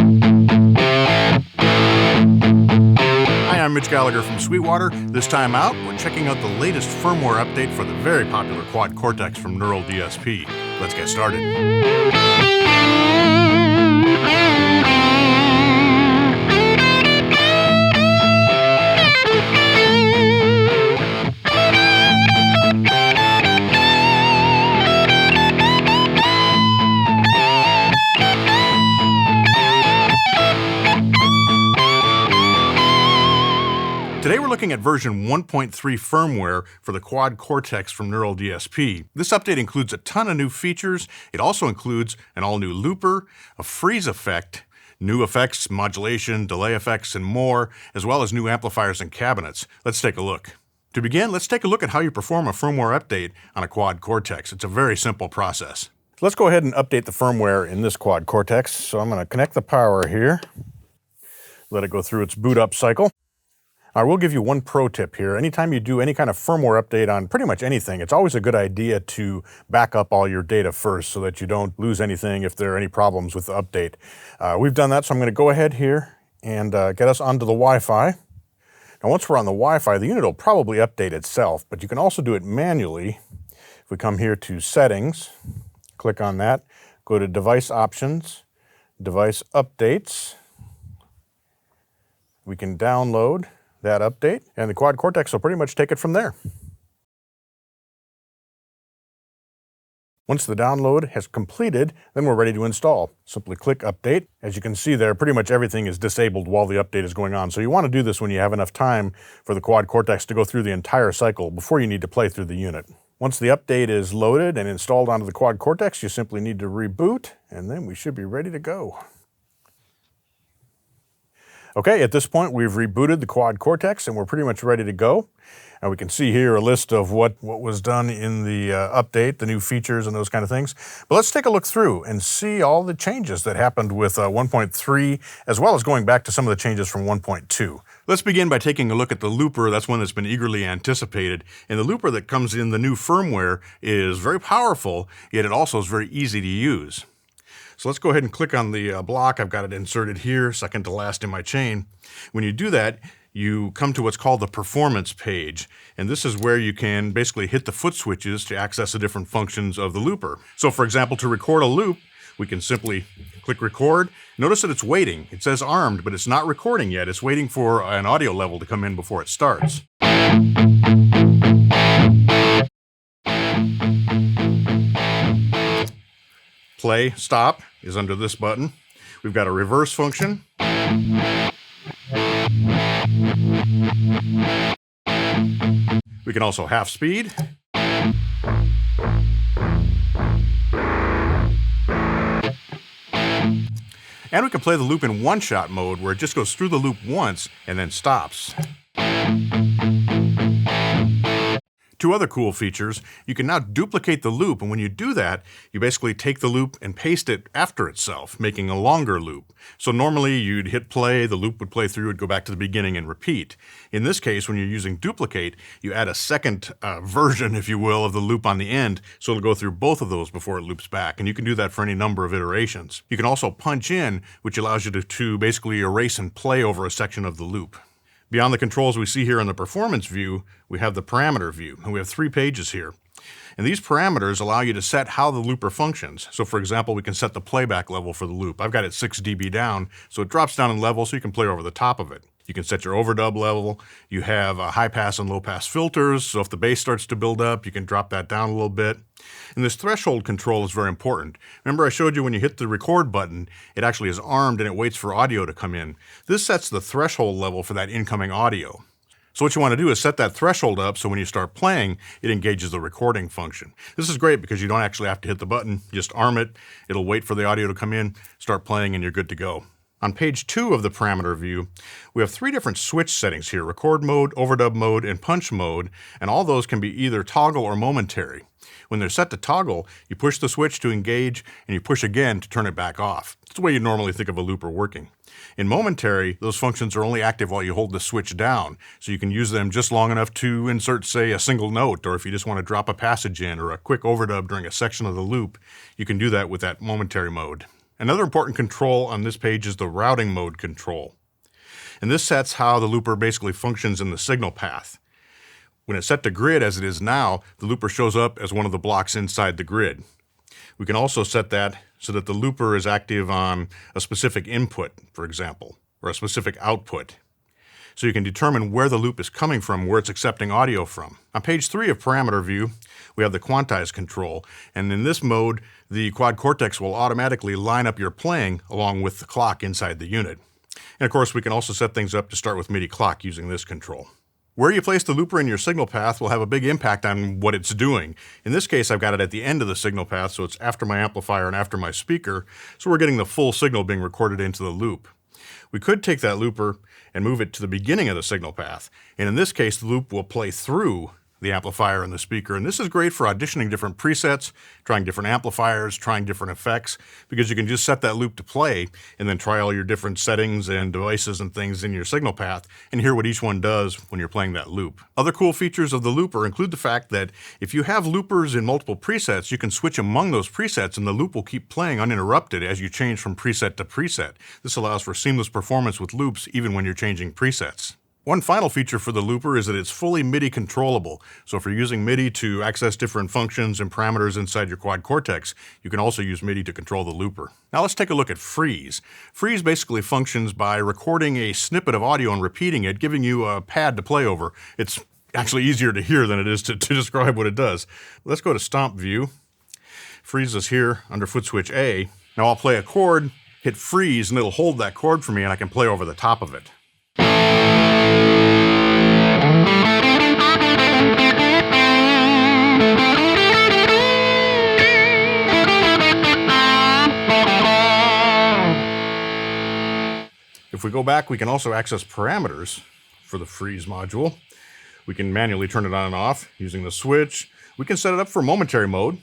Hi, I'm Mitch Gallagher from Sweetwater. This time out, we're checking out the latest firmware update for the very popular Quad Cortex from Neural DSP. Let's get started. Today we're looking at version 1.3 firmware for the Quad Cortex from Neural DSP. This update includes a ton of new features. It also includes an all-new looper, a freeze effect, new effects, modulation, delay effects, and more, as well as new amplifiers and cabinets. Let's take a look. To begin, let's take a look at how you perform a firmware update on a Quad Cortex. It's a very simple process. Let's go ahead and update the firmware in this Quad Cortex. So I'm going to connect the power here, let it go through its boot up cycle. I will give you one pro tip here. Anytime you do any kind of firmware update on pretty much anything, it's always a good idea to back up all your data first so that you don't lose anything if there are any problems with the update. We've done that, so I'm going to go ahead here and get us onto the Wi-Fi. Now once we're on the Wi-Fi, the unit will probably update itself, but you can also do it manually. If we come here to Settings, click on that, go to Device Options, Device Updates. We can download that update, and the Quad Cortex will pretty much take it from there. Once the download has completed, then we're ready to install. Simply click Update. As you can see there, pretty much everything is disabled while the update is going on. So you want to do this when you have enough time for the Quad Cortex to go through the entire cycle before you need to play through the unit. Once the update is loaded and installed onto the Quad Cortex, you simply need to reboot, and then we should be ready to go. Okay, at this point we've rebooted the Quad Cortex and we're pretty much ready to go. And we can see here a list of what was done in the update, the new features and those kind of things. But let's take a look through and see all the changes that happened with 1.3, as well as going back to some of the changes from 1.2. Let's begin by taking a look at the looper. That's one that's been eagerly anticipated. And the looper that comes in the new firmware is very powerful, yet it also is very easy to use. So let's go ahead and click on the block. I've got it inserted here, second to last in my chain. When you do that, you come to what's called the performance page. And this is where you can basically hit the foot switches to access the different functions of the looper. So for example, to record a loop, we can simply click record. Notice that it's waiting. It says armed, but it's not recording yet. It's waiting for an audio level to come in before it starts. Play, stop is under this button. We've got a reverse function. We can also half speed. And we can play the loop in one-shot mode where it just goes through the loop once and then stops. Two other cool features, you can now duplicate the loop, and when you do that, you basically take the loop and paste it after itself, making a longer loop. So normally you'd hit play, the loop would play through, it'd go back to the beginning and repeat. In this case, when you're using duplicate, you add a second version, if you will, of the loop on the end, so it'll go through both of those before it loops back, and you can do that for any number of iterations. You can also punch in, which allows you to basically erase and play over a section of the loop. Beyond the controls we see here in the performance view, we have the parameter view, and we have 3 pages here. And these parameters allow you to set how the looper functions. So for example, we can set the playback level for the loop. I've got it 6 dB down, so it drops down in level so you can play over the top of it. You can set your overdub level. You have high pass and low pass filters, so if the bass starts to build up, you can drop that down a little bit. And this threshold control is very important. Remember I showed you when you hit the record button, it actually is armed and it waits for audio to come in. This sets the threshold level for that incoming audio. So what you want to do is set that threshold up so when you start playing, it engages the recording function. This is great because you don't actually have to hit the button, just arm it, it'll wait for the audio to come in, start playing, and you're good to go. On page 2 of the parameter view, we have 3 different switch settings here: record mode, overdub mode, and punch mode, and all those can be either toggle or momentary. When they're set to toggle, you push the switch to engage, and you push again to turn it back off. That's the way you normally think of a looper working. In momentary, those functions are only active while you hold the switch down, so you can use them just long enough to insert, say, a single note, or if you just want to drop a passage in or a quick overdub during a section of the loop, you can do that with that momentary mode. Another important control on this page is the routing mode control. And this sets how the looper basically functions in the signal path. When it's set to grid as it is now, the looper shows up as one of the blocks inside the grid. We can also set that so that the looper is active on a specific input, for example, or a specific output. So you can determine where the loop is coming from, where it's accepting audio from. On page 3 of parameter view, we have the quantize control. And in this mode, the Quad Cortex will automatically line up your playing along with the clock inside the unit. And of course, we can also set things up to start with MIDI clock using this control. Where you place the looper in your signal path will have a big impact on what it's doing. In this case, I've got it at the end of the signal path, so it's after my amplifier and after my speaker, so we're getting the full signal being recorded into the loop. We could take that looper and move it to the beginning of the signal path, and in this case, the loop will play through the amplifier and the speaker. And this is great for auditioning different presets, trying different amplifiers, trying different effects, because you can just set that loop to play and then try all your different settings and devices and things in your signal path and hear what each one does when you're playing that loop. Other cool features of the looper include the fact that if you have loopers in multiple presets, you can switch among those presets and the loop will keep playing uninterrupted as you change from preset to preset. This allows for seamless performance with loops even when you're changing presets. One final feature for the looper is that it's fully MIDI controllable. So if you're using MIDI to access different functions and parameters inside your Quad Cortex, you can also use MIDI to control the looper. Now let's take a look at freeze. Freeze basically functions by recording a snippet of audio and repeating it, giving you a pad to play over. It's actually easier to hear than it is to describe what it does. Let's go to stomp view. Freeze is here under foot switch A. Now I'll play a chord, hit freeze, and it'll hold that chord for me and I can play over the top of it. If we go back, we can also access parameters for the freeze module. We can manually turn it on and off using the switch. We can set it up for momentary mode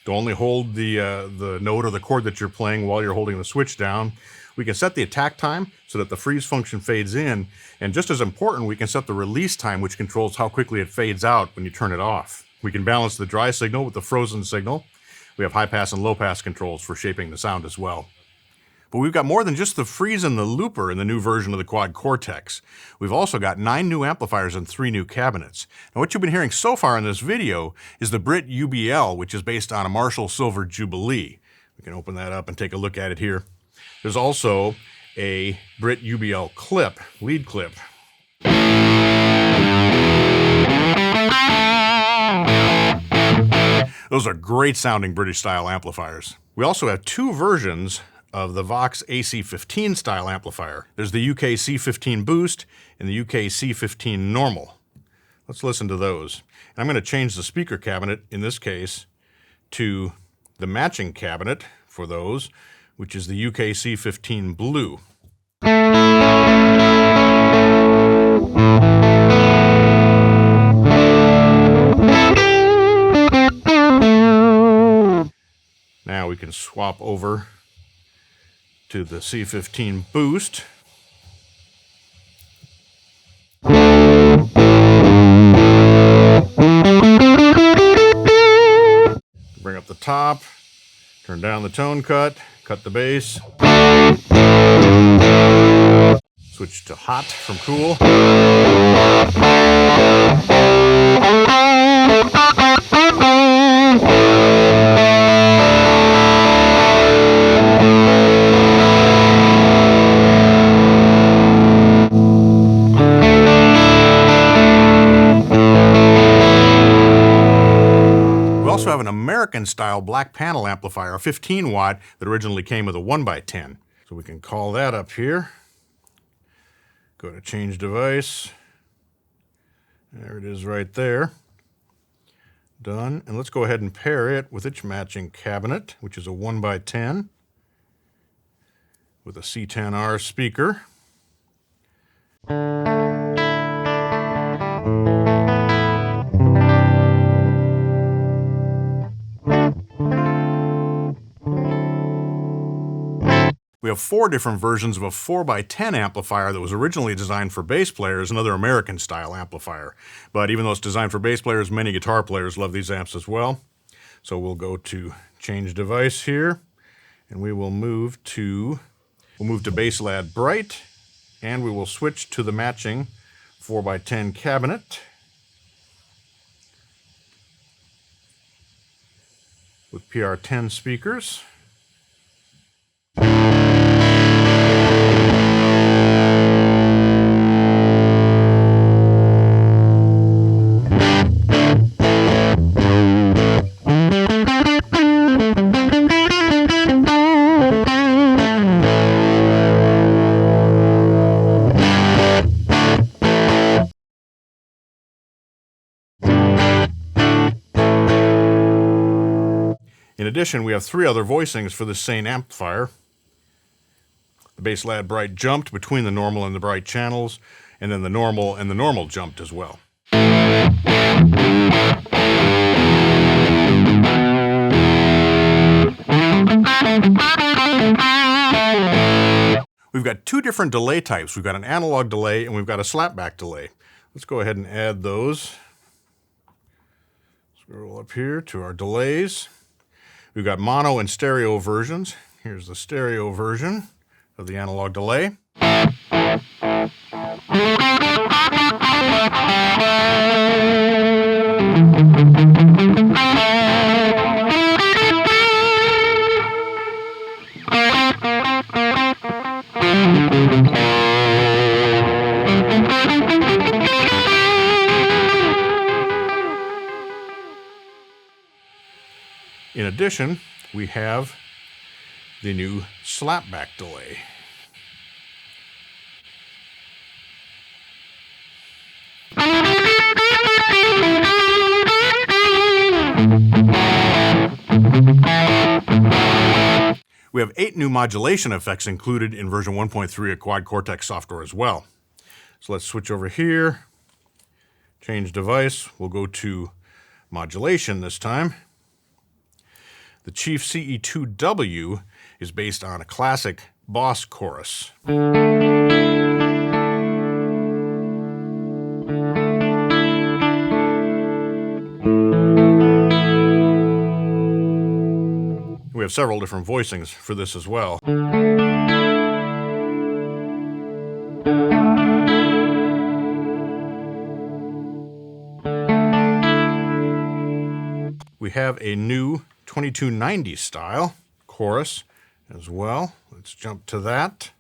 to only hold the note or the chord that you're playing while you're holding the switch down. We can set the attack time so that the freeze function fades in. And just as important, we can set the release time, which controls how quickly it fades out when you turn it off. We can balance the dry signal with the frozen signal. We have high pass and low pass controls for shaping the sound as well. But we've got more than just the freeze and the looper in the new version of the Quad Cortex. We've also got 9 new amplifiers and 3 new cabinets. Now what you've been hearing so far in this video is the Brit UBL, which is based on a Marshall Silver Jubilee. We can open that up and take a look at it here. There's also a Brit UBL clip, lead clip. Those are great sounding British style amplifiers. We also have 2 versions of the Vox AC15 style amplifier. There's the UK C15 Boost and the UK C15 Normal. Let's listen to those. And I'm going to change the speaker cabinet, in this case, to the matching cabinet for those, which is the UK C15 Blue. Now we can swap over to the C15 Boost. Bring up the top, turn down the tone cut the bass. Switch to hot from cool. Have an American style black panel amplifier, a 15 watt that originally came with a 1x10. So we can call that up here. Go to change device. There it is right there. Done. And let's go ahead and pair it with its matching cabinet, which is a 1x10 with a C10R speaker. We have 4 different versions of a 4x10 amplifier that was originally designed for bass players, another American style amplifier. But even though it's designed for bass players, many guitar players love these amps as well. So we'll go to change device here, And we will move to Bass Lad Bright, and we will switch to the matching 4x10 cabinet with PR10 speakers. In addition, we have 3 other voicings for this same amplifier. The Bass Lad Bright jumped between the normal and the bright channels, and then the normal and the normal jumped as well. We've got 2 different delay types. We've got an analog delay and we've got a slapback delay. Let's go ahead and add those. Scroll up here to our delays. We've got mono and stereo versions. Here's the stereo version of the analog delay. In addition, we have the new slapback delay. We have 8 new modulation effects included in version 1.3 of Quad Cortex software as well. So let's switch over here, change device. We'll go to modulation this time. The Chief CE2W is based on a classic Boss chorus. We have several different voicings for this as well. We have a new 2290 style chorus as well. Let's jump to that.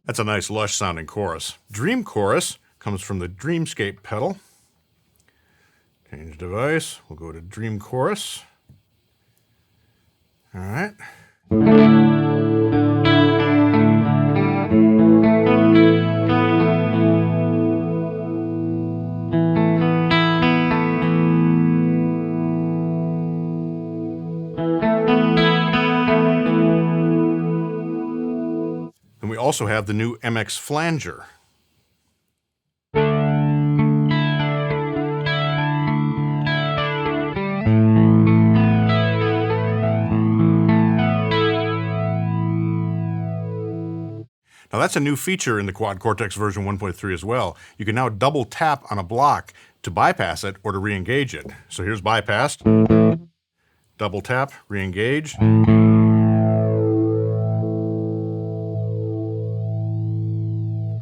That's a nice lush sounding chorus. Dream chorus comes from the Dreamscape pedal. Change device, we'll go to Dream chorus. All right. And we also have the new MX flanger. Now that's a new feature in the Quad Cortex version 1.3 as well. You can now double tap on a block to bypass it or to re-engage it. So here's bypassed. Double tap, re-engage.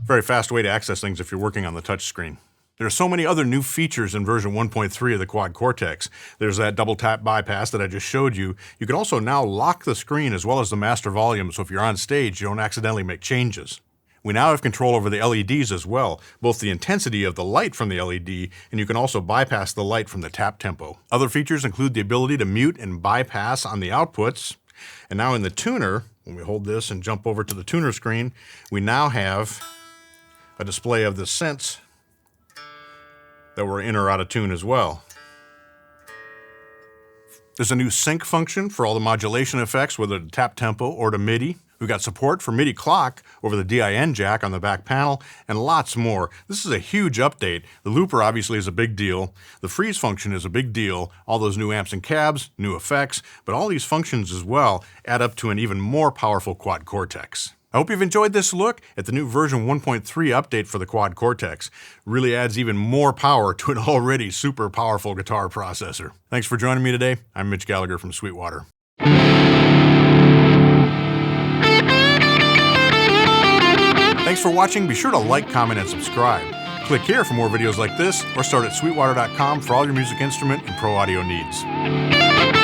Very fast way to access things if you're working on the touch screen. There are so many other new features in version 1.3 of the Quad Cortex. There's that double tap bypass that I just showed you. You can also now lock the screen as well as the master volume, so if you're on stage, you don't accidentally make changes. We now have control over the LEDs as well, both the intensity of the light from the LED, and you can also bypass the light from the tap tempo. Other features include the ability to mute and bypass on the outputs. And now in the tuner, when we hold this and jump over to the tuner screen, we now have a display of the cents that were in or out of tune as well. There's a new sync function for all the modulation effects, whether to tap tempo or to MIDI. We've got support for MIDI clock over the DIN jack on the back panel, and lots more. This is a huge update. The looper obviously is a big deal. The freeze function is a big deal. All those new amps and cabs, new effects, but all these functions as well add up to an even more powerful Quad Cortex. I hope you've enjoyed this look at the new version 1.3 update for the Quad Cortex. Really adds even more power to an already super powerful guitar processor. Thanks for joining me today. I'm Mitch Gallagher from Sweetwater. Thanks for watching. Be sure to like, comment, and subscribe. Click here for more videos like this, or start at sweetwater.com for all your music instrument and pro audio needs.